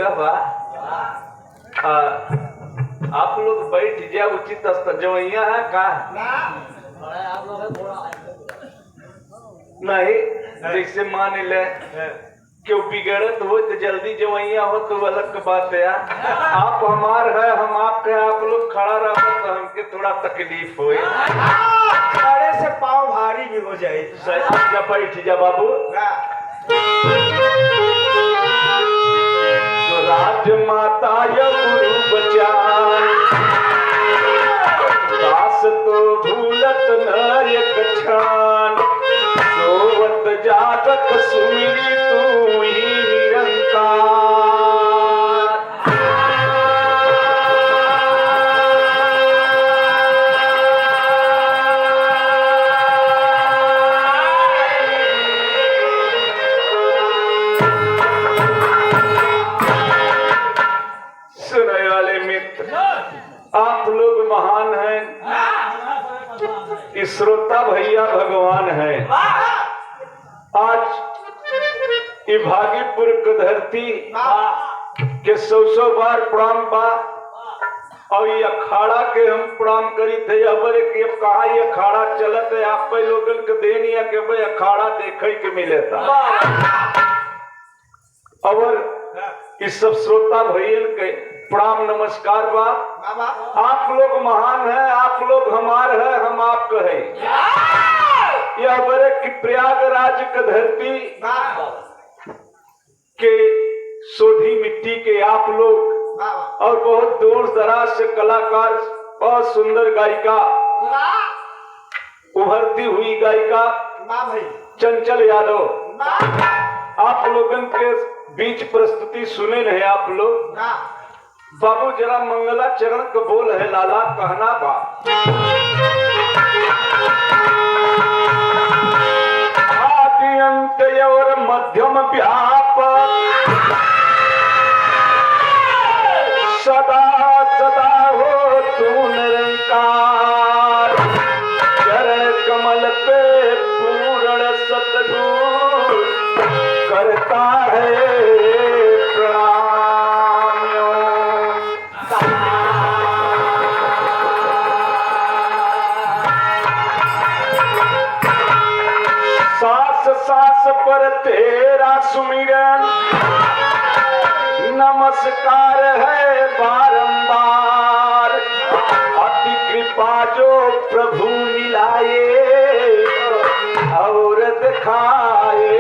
जगह बा। आप लोग बैठ जाए उचित स्तर जवैया है का नहीं जैसे मान ले क्यों बिगड़त हो तो जल्दी जवैया हो तो अलग बात है यार। आप हमार है हम आपके, आप लोग खड़ा रहो तो हमके थोड़ा तकलीफ हो, खड़े से पाँव भारी भी हो जाए। जब बैठ जा बाबू। तो राजमाता या गुरु बचाए दास तो भूलत न एक क्षण, सोवत जागत सुमिरी तू ही निरंकार। सुनने वाले मित्र आप लोग महान हैं, श्रोता भैया भगवान है। आज ये भागीपुर की धरती के 100 बार प्रणाम बा और ये अखाड़ा के हम प्रणाम करी थे। अब कहा ये अखाड़ा चलत है आप लोगन के देनी है कि भाई अखाड़ा देखे के मिले था। और इस सब श्रोता भैया के प्रणाम नमस्कार बा। आप लोग महान हैं, आप लोग हमार है, हम आपका है। यह बड़े की प्रयागराज की धरती के सोधी मिट्टी के आप लोग और बहुत दूर दराज से कलाकार, बहुत सुंदर गायिका, उभरती हुई गायिका चंचल यादव आप लोगन के बीच प्रस्तुति सुने नहीं आप लोग। बाबू जरा मंगला चरण को बोल है लाला कहना बा। आदि अंत और मध्यम व्यापक सदा सदा हो तू निरंकार, चरण कमल पे पूर्ण सतगुरु करता है सास पर तेरा सुमिरन नमस्कार है बारंबार, अति कृपा जो प्रभु मिलाए और दिखाए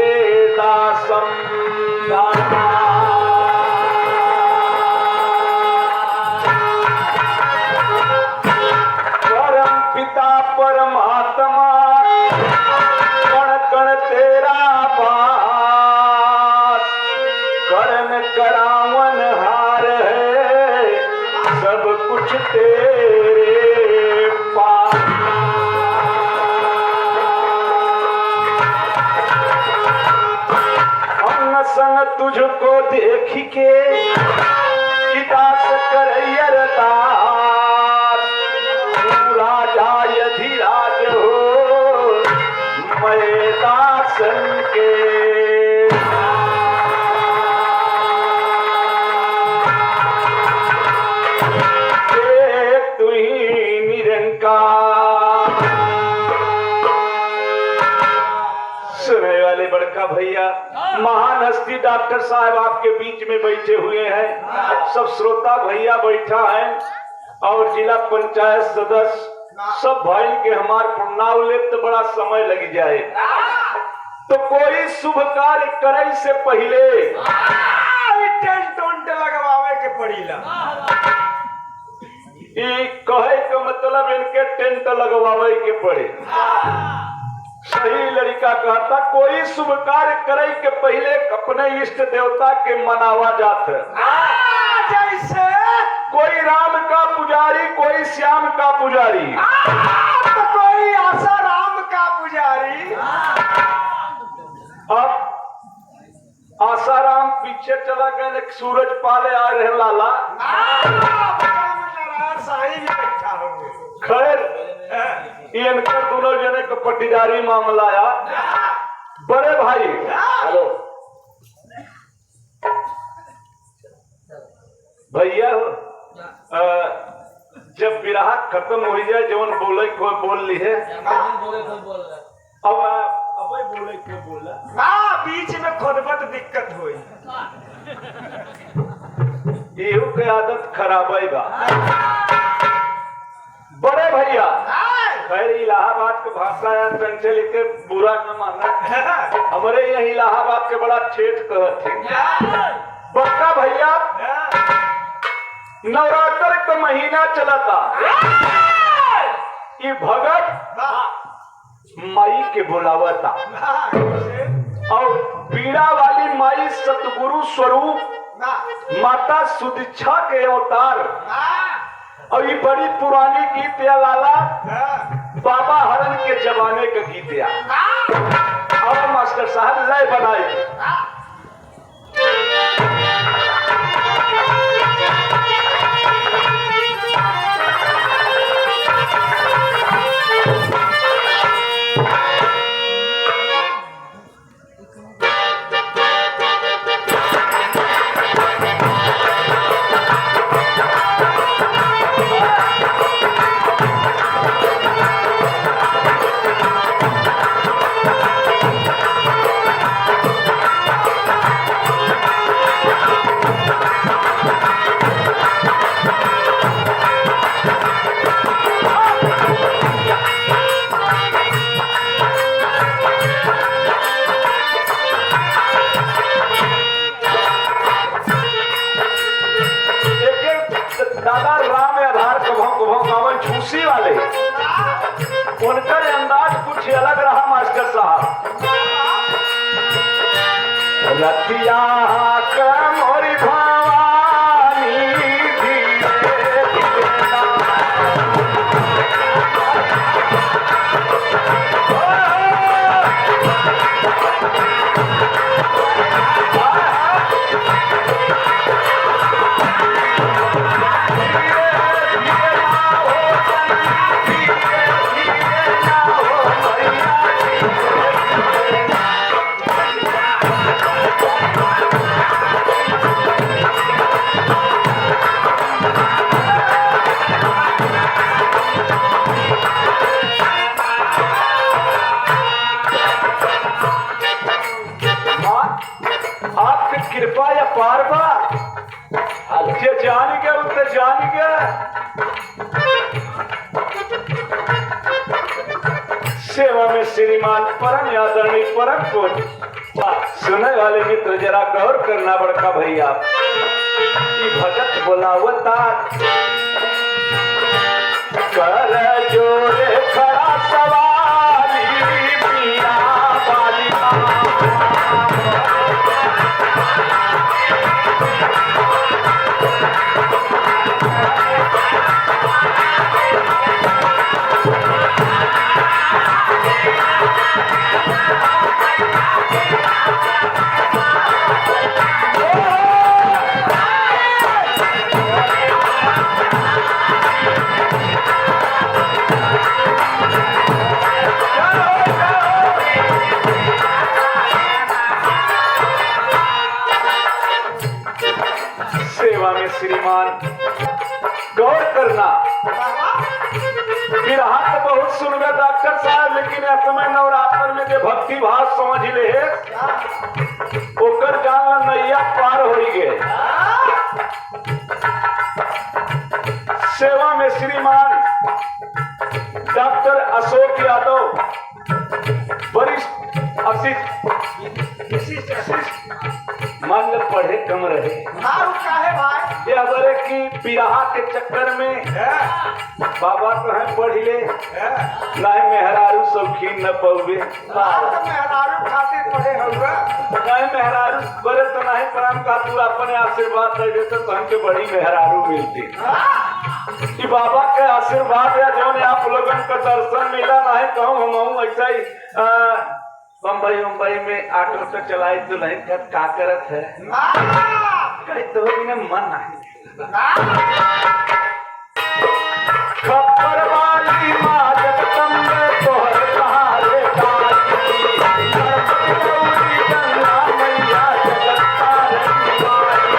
दासम परम पिता परमात्मा तेरा पास करन करावन हार है सब कुछ तेरे पास। अंग संग तुझको देख के दास करैयर दास, तू राजा यधिराज हो मैं दासन के। तू ही निरंकार। सुनने वाले बड़का भैया महान हस्ती डॉक्टर साहब आपके बीच में बैठे हुए हैं, सब श्रोता भैया बैठा है और जिला पंचायत सदस्य सब भाई के हमार प्रणाम ले तो बड़ा समय लग जाए। तो कोई शुभ कार्य करे से पहले टेंट उंट लगवावे के पड़ीला। कहे का मतलब इनके टेंट लगवावे के पड़े। सही लड़का कहता कोई शुभ कार्य करे के पहले अपने इष्ट देवता के मनावा जात है। जैसे कोई राम का पुजारी, कोई श्याम का पुजारी, तो कोई आशा राम का पुजारी। अब आसाराम पीछे चला गए, सूरज पाले आ रहे लाला। खैर इनका दोनों जने का पट्टीदारी मामला आया। बड़े भाई हेलो भैया जब विराह खत्म हो जाए जवन बोले कोई बोल ली है अब बोले कोई बोला बीच में खोदबत दिक्कत हुई एहू के आदत खराब है बा बड़े भैया खैर इलाहाबाद के भाषा या चंचल के बुरा न माना हमारे यहाँ इलाहाबाद के बड़ा ठेठ कहते बड़का भैया नवरात्र का महीना चला था ये भगत माई के बुलावा था और पीड़ा वाली माई सतगुरु स्वरूप माता सुदीक्षा के अवतार और ये बड़ी पुरानी गीत या लाला बाबा हरण के जमाने का गीत या और मास्टर साहब लय बनाए उनका अंदाज कुछ अलग रहा मास्टर साहब रतिया मोरी भवानी कृपा या पारबा जे जान गया उसे जान गया सेवा में श्रीमान परम आदरणीय परम पूज सुनने वाले मित्र जरा गौर करना बड़का भैया ये भगत बोलावता कर जोरे खड़ा सवाली पिया वाली श्रीमान गौर करना बिरहा तो बहुत सुनगा डॉक्टर साहब लेकिन इस समय नवरात्र में जो भक्ति भाव समझ ले ओकर जान नैया पार हो गए सेवा में श्रीमान डॉक्टर अशोक यादव वरिष्ठ मान लो पढ़े कम रहे ये अगर की पिराहा के चक्कर में बाबा तो है पढ़ ले नहीं मेहरारू शौकीन न पौवे मेहरारू खातिर पढ़े होगा नहीं मेहरारू बड़े तो नहीं काम का तू अपने आशीर्वाद दे देते तो हमके बड़ी मेहरारू मिलती कि बाबा के आशीर्वाद या जो आप लोगों का दर्शन मिला नहीं कहूँ हम ऐसा ही मुंबई में ऑटो तो चलाई तो नहीं कर का करत है कहीं तो बिना मन नहीं खप्पर वाली माँ जगदम्बे तोहर कहारे काजी गणपति गौरी गंगा मैया जगत तारणी माई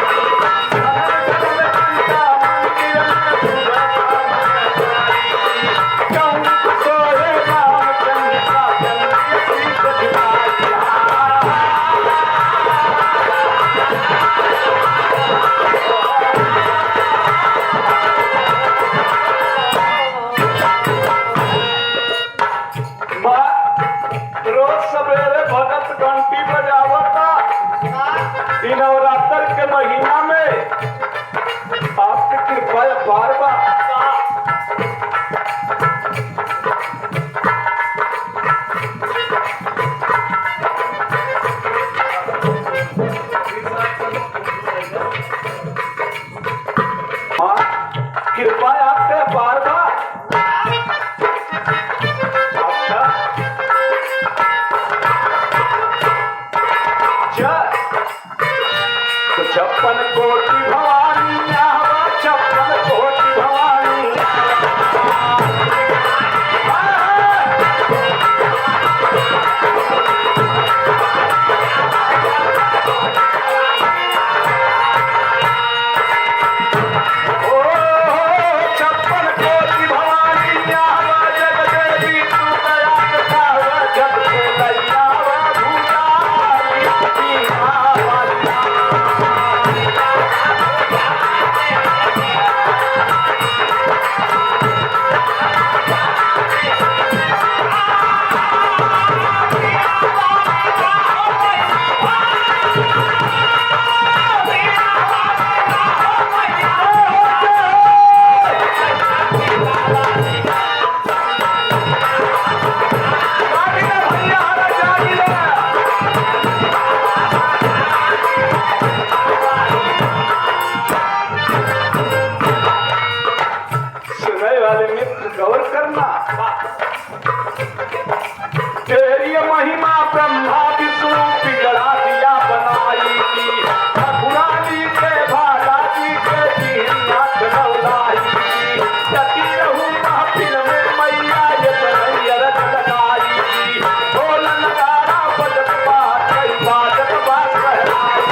गौर करना। तेरी महिमा ब्रह्मा विष्णु बिगड़ा दिया बनाई, ठकुरानी के भाला जी के दीनिया खनौलाई, जती रहूं महफिल में मैया ये बनैया रच लगाई, ढोल नगारा बजत बात कई बाजत बात कहलाई।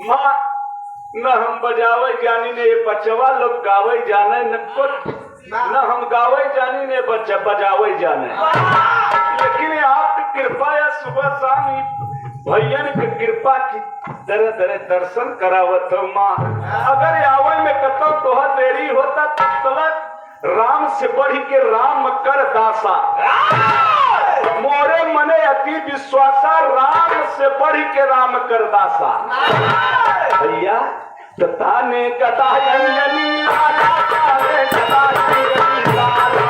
माँ न हम बजावे जानी ने ये बचवा लोग गावे जाने न कुछ, न हम गावे जानी ने बच्चा बजावे जाने, लेकिन आपकी कृपा या सुबह शाम भैयन की कृपा की तरह तरह दर्शन करावत हो माँ। अगर आवे में कतो तोहर देरी होता तलक राम से बढ़ के राम कर दासा, मोरे मने अति विश्वासा राम से बढ़ के राम कर दासा। भैया ताने कदा अंजनी लाला, ताने कदा अंजनी लाला।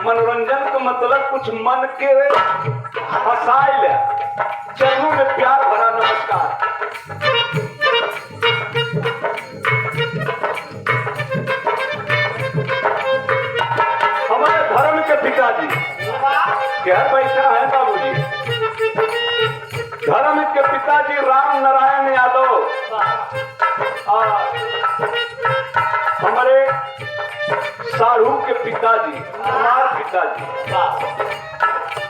मनोरंजन का मतलब कुछ मन के हसाइल, चरणों में प्यार भरा नमस्कार। हमारे धर्म के पिताजी क्या बैठा है बाबूजी, धर्म के पिताजी राम नारायण यादव हमारे साढ़ू के पिताजी, हमारे पिताजी,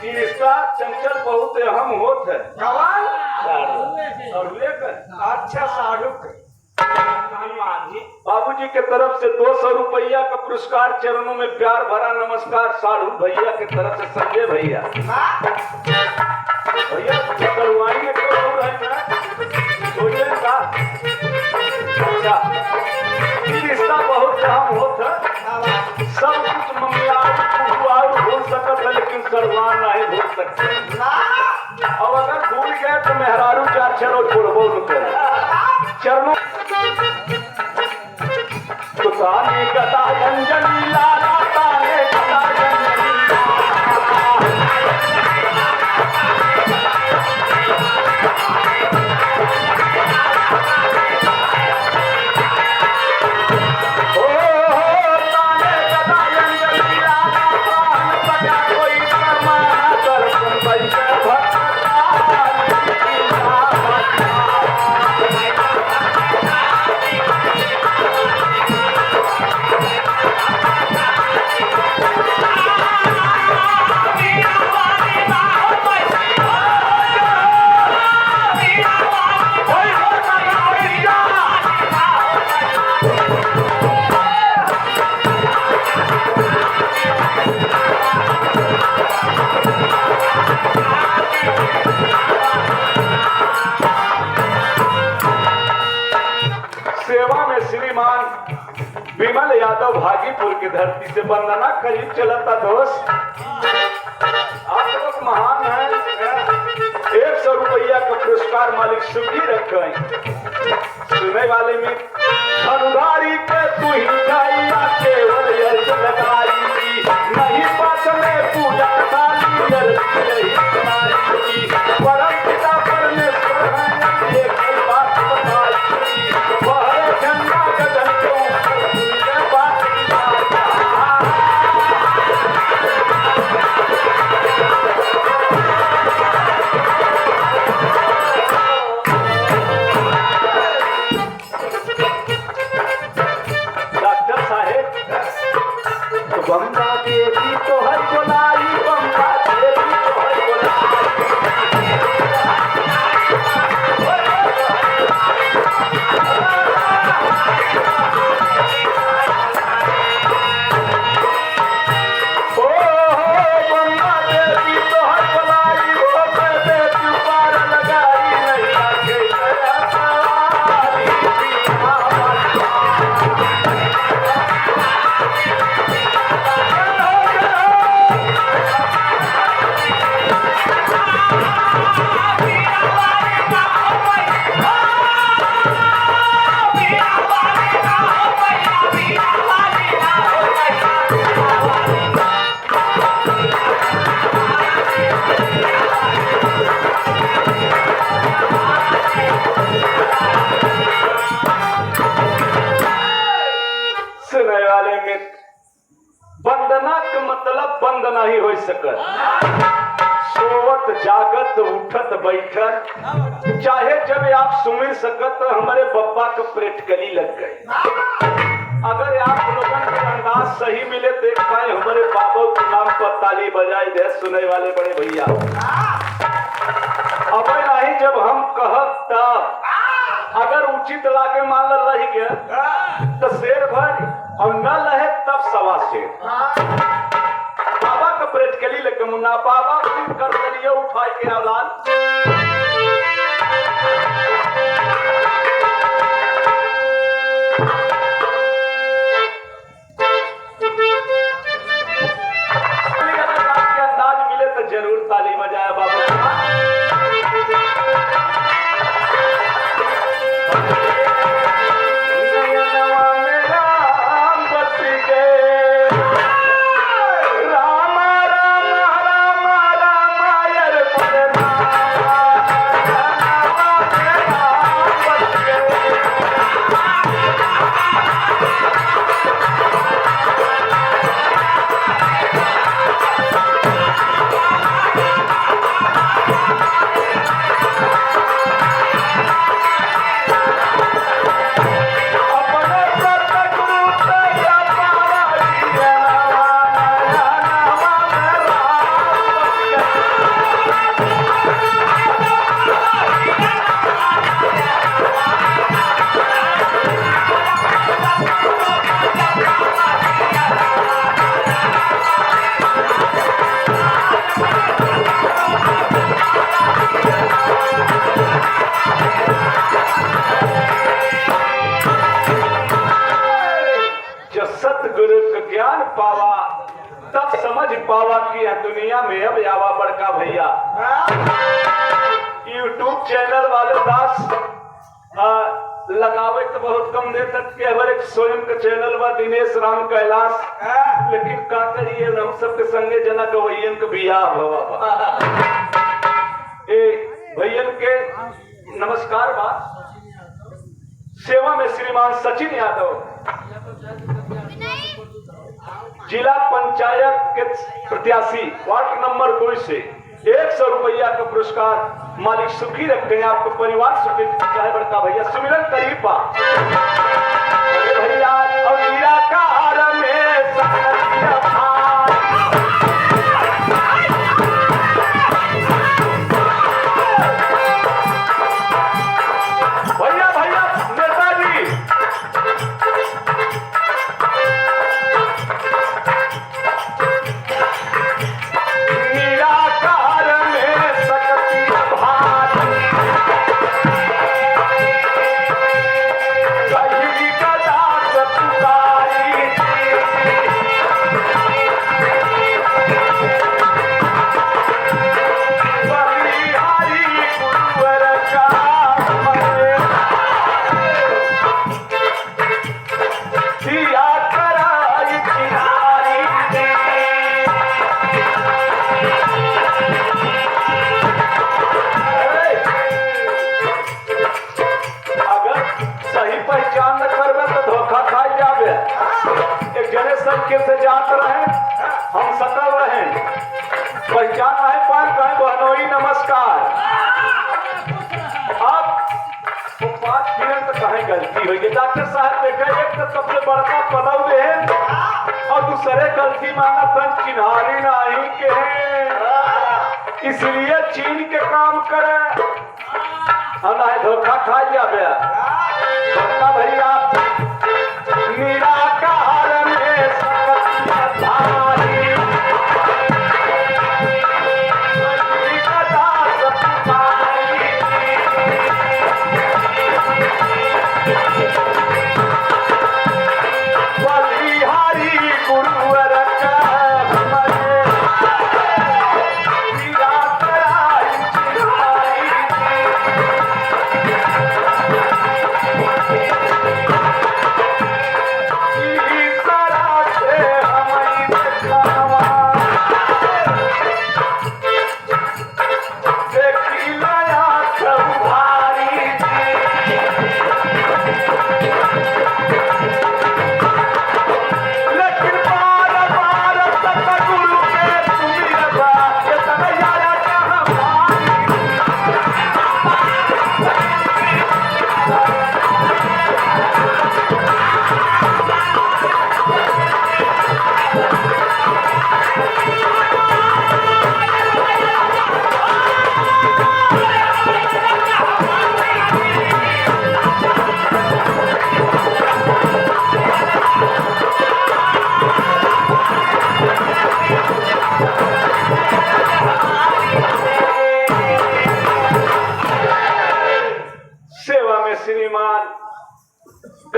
ये रिश्ता चंचल बहुत अहम होत है। अच्छा साढ़ू बाबूजी के तरफ से 200 रुपया का पुरस्कार, चरणों में प्यार भरा नमस्कार। साढ़ू भैया के तरफ से संजय भैया, भैया करवाई में क्यों हो रहे हैं सोचेगा। अच्छा ये रिश्ता बहुत अहम होता है, सब कुछ ममियार भूल सकता है लेकिन सरवान नहीं भूल सकते। अब अगर भूल गए तो मेहरारू चार चलो छोड़बो न करे चरणों तो ताने कदा अंजनी लाला, ताने कदा अंजनी विमल यादव भागीपुर की धरती से वंदना करीब चलता दोस्त। आप लोग महान हैं। 100 रुपया का पुरस्कार मालिक सुखी रखे। सुने वाले में धनुधारी के तू ही गाइया केवल अर्ज लगाई, नहीं पास में पूजा थाली अर्ज नहीं बनाई, परम पिता परमेश्वर है एक बात बताई, वह झंडा गगन के ऊपर सुनिए बात जागत उठत बैठत, चाहे जब आप सुमिर सकत तो हमारे बब्बा का प्रेटकली लग गई। अगर आप लोगों के अंदाज सही मिले देख पाए हमारे बाबा के नाम पर ताली बजाई दे सुनने वाले बड़े भैया। अब नहीं जब हम कहब तब अगर उचित लागे मान लही के तो शेर भर और न लहे तब सवा शेर। बाबा का प्रेटकली लेके मुन्ना बाबा कर दिए उठा के औलाद। अंदाज मिले तो जरूर ताली बजाया बाबा। ज्ञान पावा तब समझ पावा कि दुनिया में अब आवा बड़का भैया। यूट्यूब चैनल वाले दास लगावे तो बहुत कम देर तक के हर एक स्वयं का चैनल बा दिनेश राम कैलाश, लेकिन का करिए हम सबके संगे जना गवैयन के बियाह भवा। ए भैयन के नमस्कार बा। सेवा में श्रीमान सचिन यादव जिला पंचायत के प्रत्याशी वार्ड नंबर 2 से 100 रुपया का पुरस्कार मालिक सुखी रखते हैं। आपको परिवार सुखी चाहे बड़का भैया सुमिरन करीब बा भैया और निराकार में भैया भैया नेताजी से जात रहे हम सकल रहे पहचान रहे पान कहे बहनोई नमस्कार। अब 5 मिनट तो कहे गलती हुई है डॉक्टर साहब देखा एक तो सबसे बड़का पदव है और दूसरे गलती माना तन चिन्हारी नहीं के इसलिए चीन के काम करे हम धोखा खा जाए बड़का भैया निराकार में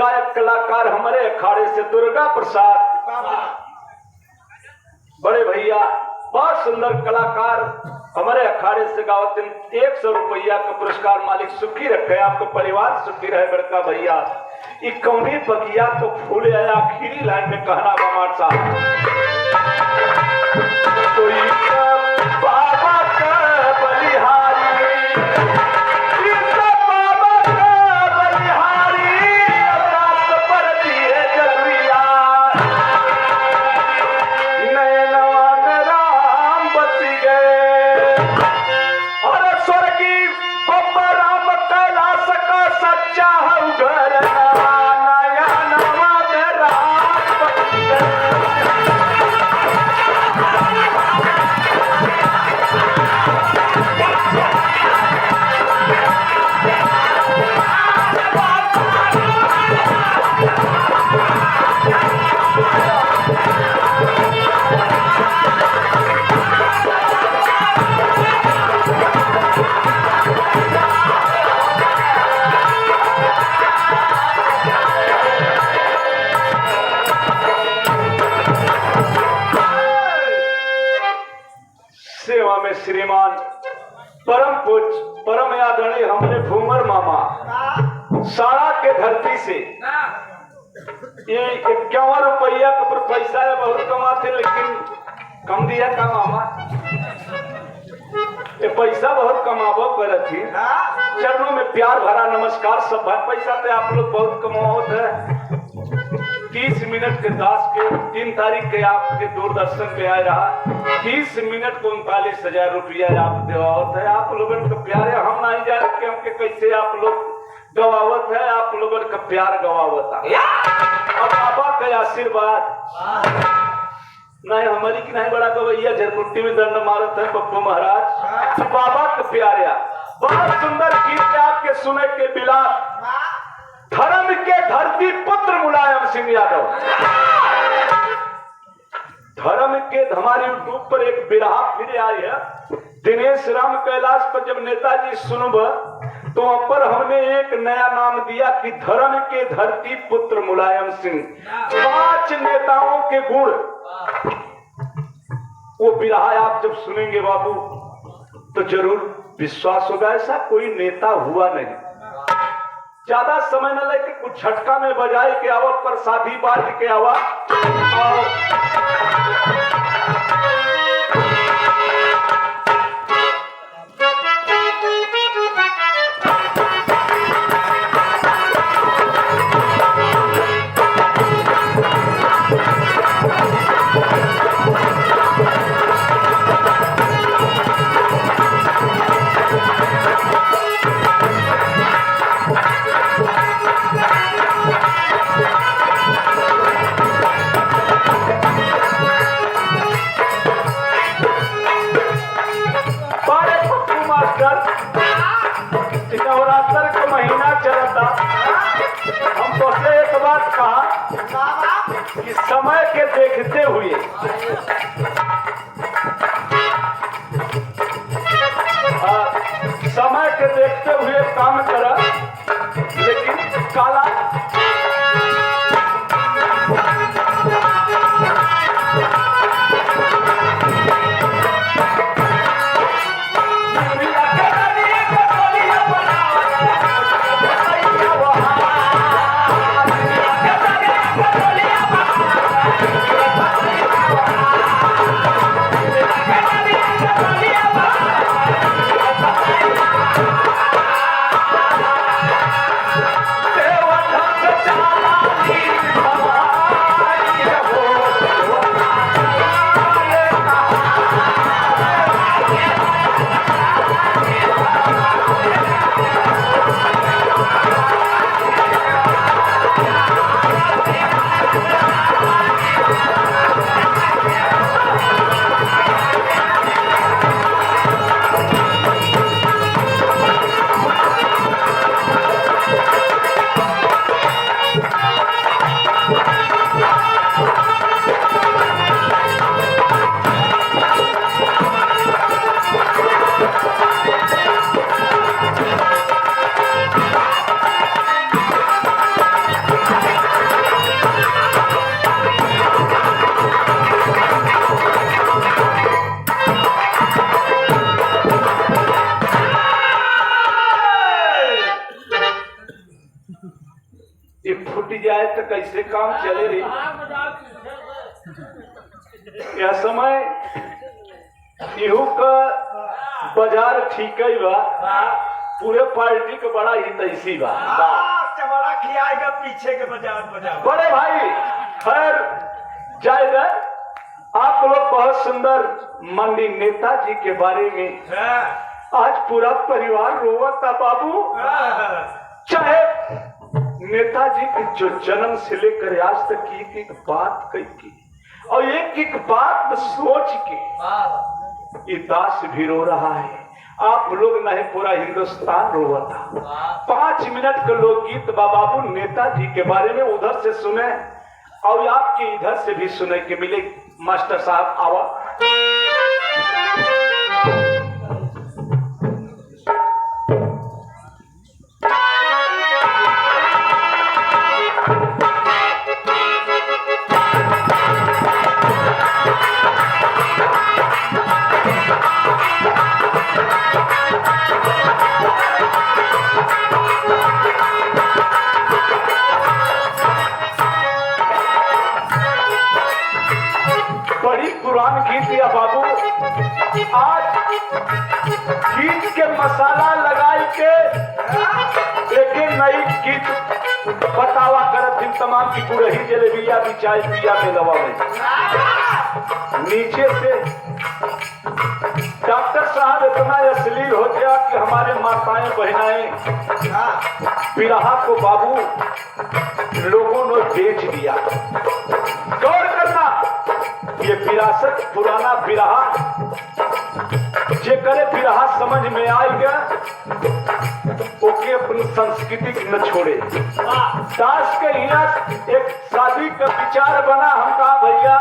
गायक कलाकार हमारे अखाड़े से दुर्गा प्रसाद बड़े भैया, बहुत सुंदर कलाकार हमारे अखाड़े से गावत 100 रुपया का पुरस्कार। मालिक सुखी रखे, आपका परिवार सुखी रहे बड़का भैया। ये कौनी बगिया तो फूल आया, आखिरी लाइन में कहना बमार साहब, कोई बाबा का बलिहारी, इस बाबा का बलिहारी, अवकाश पर दिए जगरिया, नैनवा में राम बसी गए, और स्वर्गी बब्बा राम कैलाश का सच्चा है घर, नया नवा में राम बसी गए। सेवा में श्रीमान परम पूज परम आदरणीय हमारे भूमर मामा साड़ा के धरती से ये 51 रुपया का पैसा है, बहुत कमाते, लेकिन कम दिया का मामा, ये पैसा बहुत कमाबो करत थी। चरणों में प्यार भरा नमस्कार सब भाई। पैसा तो आप लोग बहुत कमाओत है। 30 मिनट के 3 तारीख के आपके दूरदर्शन पे आए रहा, 30 मिनट को 39,000 रुपया आप देवावत है। आप लोगों का प्यार है, हम नहीं जाने के हमके कैसे आप लोग गवावत है, आप लोगों का प्यार गवावत है। अब बाबा का आशीर्वाद नहीं हमारी की नहीं, बड़ा गवैया झरकुट्टी में दंड मारत है पप्पू महाराज। बाबा का प्यारिया बहुत सुंदर गीत आपके सुने के बिला, धर्म के धरती पुत्र मुलायम सिंह यादव। धर्म के हमारे यूट्यूब पर एक बिरहा फिर आई है, दिनेश राम कैलाश पर जब नेताजी सुनब तो वहां पर हमने एक नया नाम दिया कि धर्म के धरती पुत्र मुलायम सिंह। 5 नेताओं के गुण, वो बिरहा आप जब सुनेंगे बाबू तो जरूर विश्वास होगा, ऐसा कोई नेता हुआ नहीं। ज्यादा समय न लेके कुछ झटका में बजाए के आवा, प्रसादी बांट के आवा और नवरात्र का महीना चलता, हम तो से एक बात कहा कि समय के देखते हुए समय के देखते हुए काम करा, लेकिन काला देवता जाए तो कैसे काम चले रे। यह समय इहू का बाजार ठीक ही बा, पूरे पार्टी के बड़ा ही तैसी बा। चमड़ा खियाएगा पीछे के बाजार बाजार। बड़े भाई खैर जाएगा, आप लोग बहुत सुंदर माननीय नेताजी के बारे में आज पूरा परिवार रोवता बाबू। चाहे नेताजी के जो जन्म से लेकर आज तक की एक बात कही की और एक बात सोच के ये दास भी रो रहा है। आप लोग नहीं, पूरा हिंदुस्तान रोवता। 5 मिनट का लोकगीत बाबू नेताजी के बारे में उधर से सुने और आपके इधर से भी सुने के मिले। मास्टर साहब आवा। बड़ी पुरान गीत या बाबू, आज गीत के मसाला लगाई के लेकिन नई गीत बतावा करत तमाम की गुरही जलेबिया भी चाय पिया में लवा में। नीचे से डॉक्टर साहब इतना अश्लील हो गया कि हमारे माताएं बहनाएं बिरहा को बाबू लोगों ने बेच दिया। गौर करना, ये विरासत पुराना बिरहा जे करे बिरहा समझ में आएगा ओके अपनी संस्कृति न छोड़े। दास के यहाँ एक शादी का विचार बना, हम कहा भैया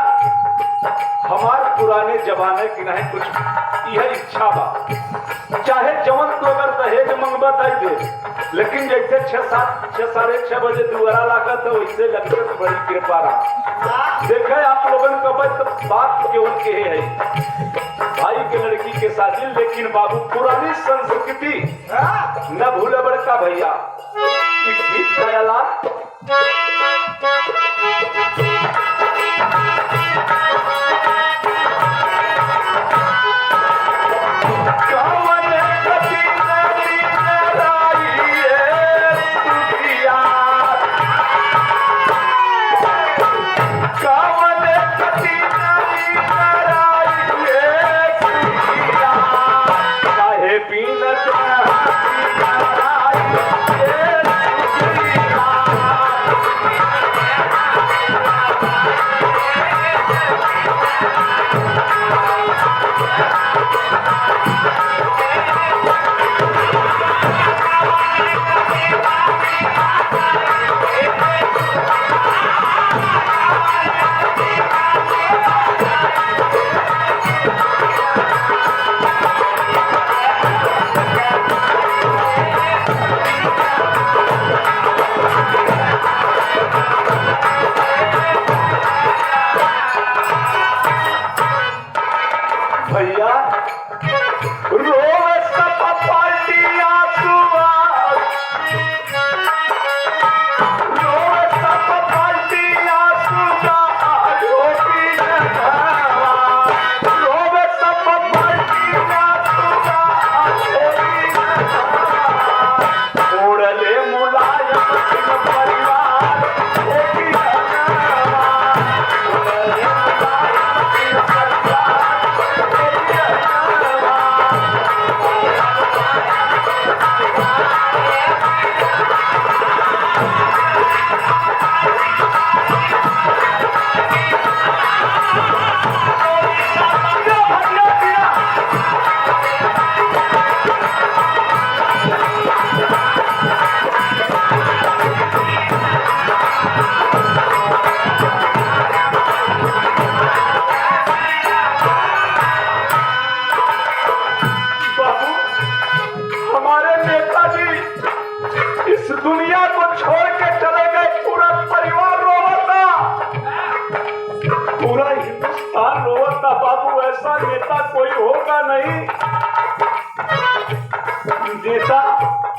हमारे पुराने जमाने की नहीं कुछ यह इच्छा बा, चाहे जवन तो अगर दहेज मंगवा दे दे, लेकिन जैसे 6 साढ़े 6 बजे दोबारा लागत है वैसे लगते तो बड़ी कृपा रहा। देखे आप लोगन का बात के उनके है भाई के लड़की के शादी, लेकिन बाबू पुरानी संस्कृति न भूले बड़का भैया। इस गीत का ऐलान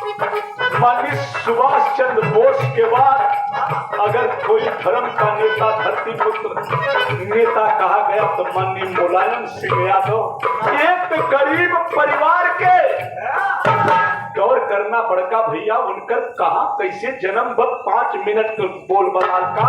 माननीय सुभाष चंद्र बोस के बाद अगर कोई धर्म का नेता धरती पुत्र नेता कहा गया तो माननीय मुलायम सिंह यादव। एक गरीब परिवार के गौर करना बड़का भैया उनकर कहा कैसे जन्म बद 5 मिनट बोल बलाल का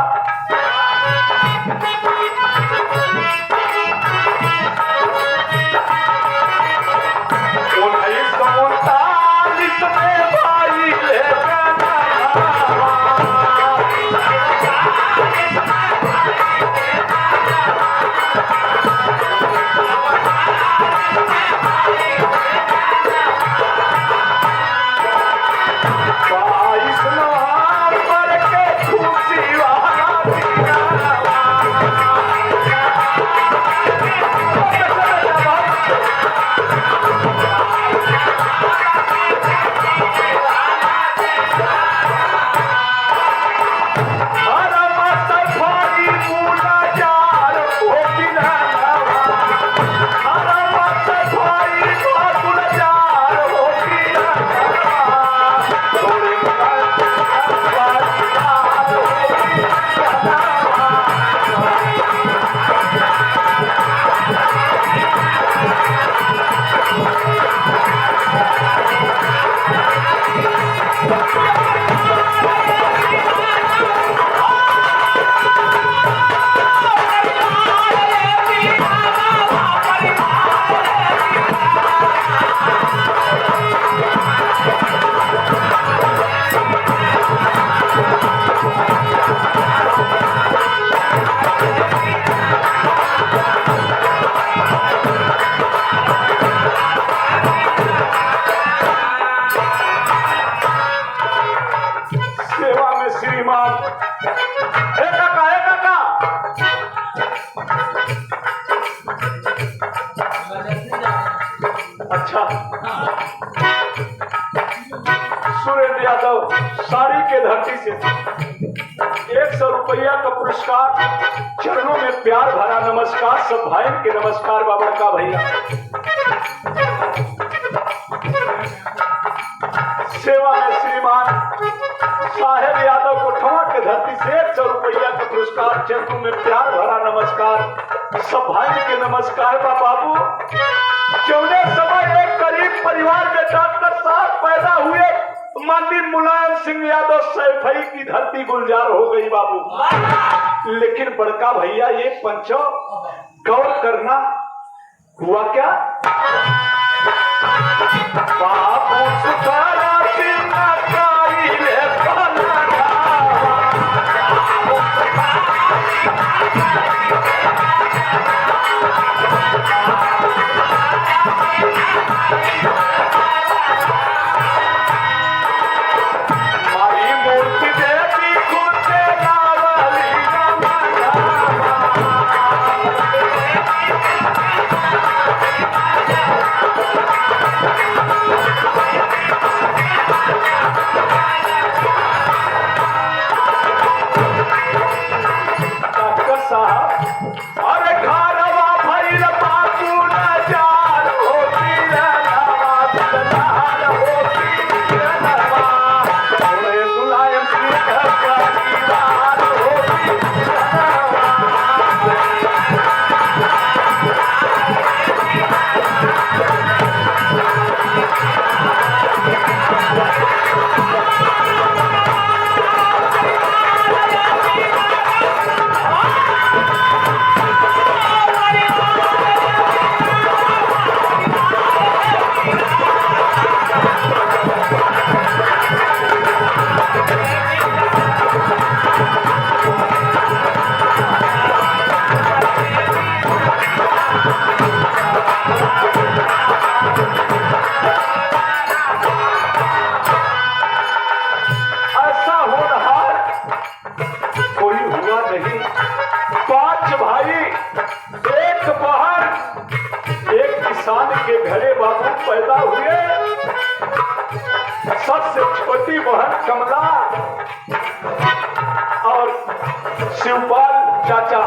सुरेंद्र यादव साड़ी के धरती से 100 रुपया का पुरस्कार, चरणों में प्यार भरा नमस्कार। सब भाई के नमस्कार बाबा का भैया। सेवा में श्रीमान साहेब यादव कोठवा के धरती से 100 रुपया का पुरस्कार, चरणों में प्यार भरा नमस्कार। सब भाई के नमस्कार बाबू। चौदह समय एक गरीब परिवार में डॉक्टर साहब पैदा हुए, माननीय मुलायम सिंह यादव सैफई की धरती गुलजार हो गई बाबू। लेकिन बड़का भैया ये पंचो गौर करना हुआ क्या? बापू सुखारा के घरे बाबू पैदा हुए। सबसे छोटी बहन कमला और शिवपाल चाचा।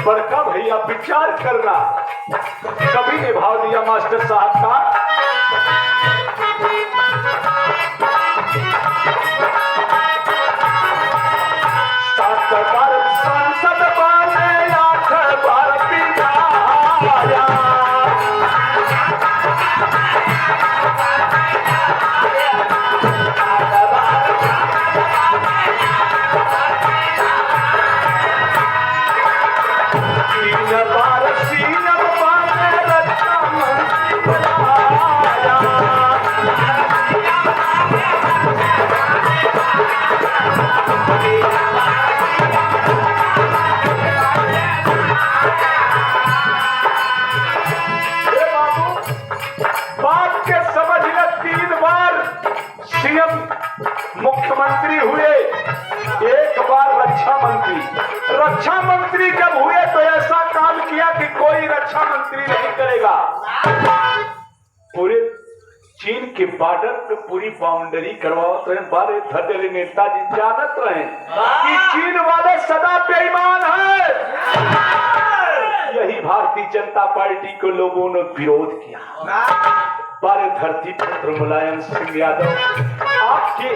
बड़का भैया विचार करना कभी निभाव दिया मास्टर साहब का। रक्षा मंत्री नहीं करेगा। पूरे चीन के बॉर्डर पे पूरी बाउंड्री करवाते रहे। बारे धड़े नेताजी जानत रहे कि चीन वाले सदा बेईमान है। यही भारतीय जनता पार्टी को लोगों ने विरोध किया। बारे धरती पुत्र मुलायम सिंह यादव आपके